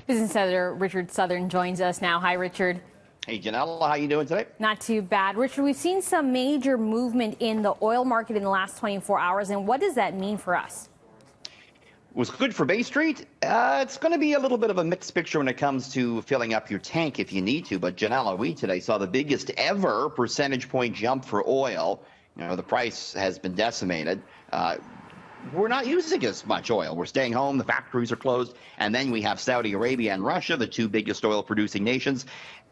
Business editor Richard Southern joins us now. Hi, Richard. Hey, Ginella, how you doing today? Not too bad. Richard, we've seen some major movement in the oil market in the last 24 hours, and what does that mean for us? Was good for Bay Street. It's going to be a little bit of a mixed picture when it comes to filling up your tank if you need to. But Ginella, we today saw the biggest ever percentage point jump for oil. You know, the price has been decimated. We're not using as much oil. We're staying home. The factories are closed. And then we have Saudi Arabia and Russia, the two biggest oil producing nations.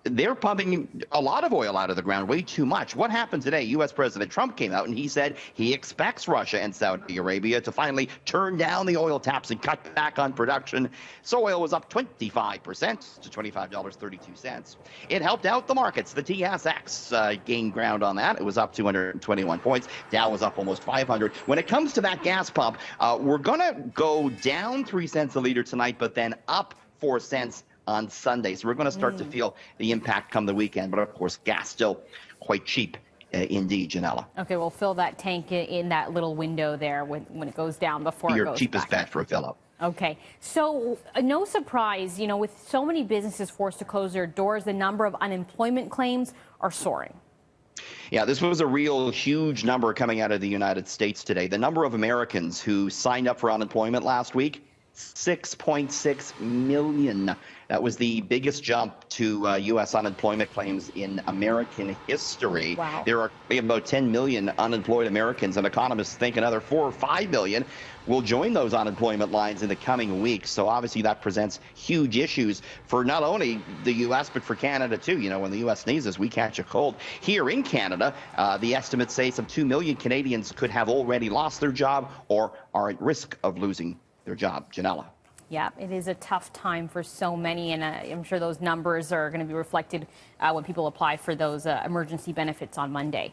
They're pumping a lot of oil out of the ground, way too much. What happened today? U.S. President Trump came out and he said he expects Russia and Saudi Arabia to finally turn down the oil taps and cut back on production. So oil was up 25% to $25.32. It helped out the markets. The TSX gained ground on that. It was up 221 points. Dow was up almost 500. When it comes to that gas pump, we're going to go down 3 cents a liter tonight, but then up 4 cents on Sunday. So we're going to start to feel the impact come the weekend. But of course, gas still quite cheap indeed, Ginella. Okay, we'll fill that tank in that little window there when it goes down before it goes your cheapest bet for a fill up. Okay, so no surprise, you know, with so many businesses forced to close their doors, the number of unemployment claims are soaring. Yeah, this was a real huge number coming out of the United States today. The number of Americans who signed up for unemployment last week, 6.6 million. That was the biggest jump to U.S. unemployment claims in American history. Wow. We have about 10 million unemployed Americans, and economists think another 4 or 5 million will join those unemployment lines in the coming weeks. So obviously that presents huge issues for not only the U.S., but for Canada too. You know, when the U.S. sneezes, we catch a cold. Here in Canada, the estimates say some 2 million Canadians could have already lost their job or are at risk of losing their job. Ginella. Yeah, it is a tough time for so many, and I'm sure those numbers are going to be reflected when people apply for those emergency benefits on Monday.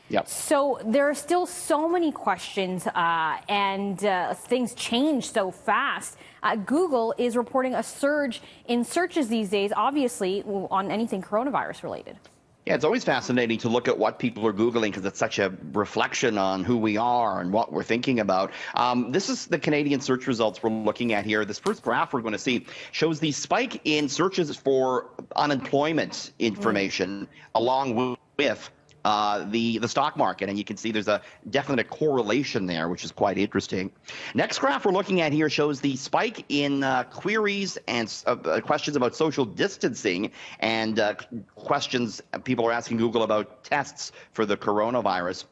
Yep. So there are still so many questions, and things change so fast. Google is reporting a surge in searches these days, obviously, on anything coronavirus related. Yeah, it's always fascinating to look at what people are Googling because it's such a reflection on who we are and what we're thinking about. This is the Canadian search results we're looking at here. This first graph we're going to see shows the spike in searches for unemployment information along with the stock market, and you can see there's a definite correlation there, which is quite interesting. Next graph we're looking at here shows the spike in queries and questions about social distancing and questions people are asking Google about tests for the coronavirus.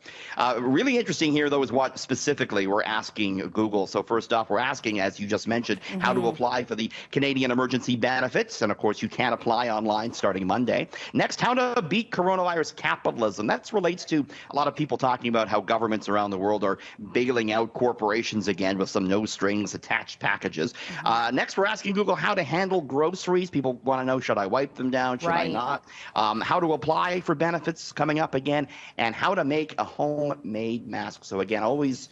Really interesting here, though, is what specifically we're asking Google. So first off, we're asking, as you just mentioned, how to apply for the Canadian emergency benefits, and of course you can apply online starting Monday. Next, how to beat coronavirus capitalism. That relates to a lot of people talking about how governments around the world are bailing out corporations again with some no strings attached packages. Next, we're asking Google how to handle groceries. People want to know, should I wipe them down? Should I not? How to apply for benefits coming up again, and how to make a homemade mask. So again, always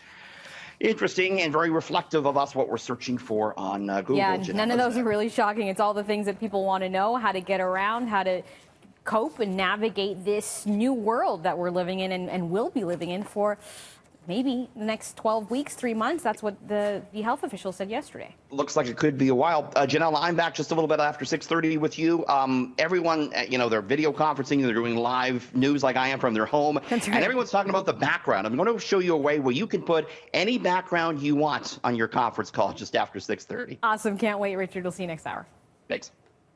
interesting and very reflective of us, what we're searching for on Google. Yeah, none of those are really shocking. It's all the things that people want to know, how to get around, how to cope and navigate this new world that we're living in and will be living in for maybe the next 12 weeks, 3 months. That's what the health officials said yesterday. Looks like it could be a while. Ginella, I'm back just a little bit after 6:30 with you. Everyone, you know, they're video conferencing, they're doing live news like I am from their home. That's right. And everyone's talking about the background. I'm going to show you a way where you can put any background you want on your conference call just after 6:30. Awesome. Can't wait, Richard. We'll see you next hour. Thanks.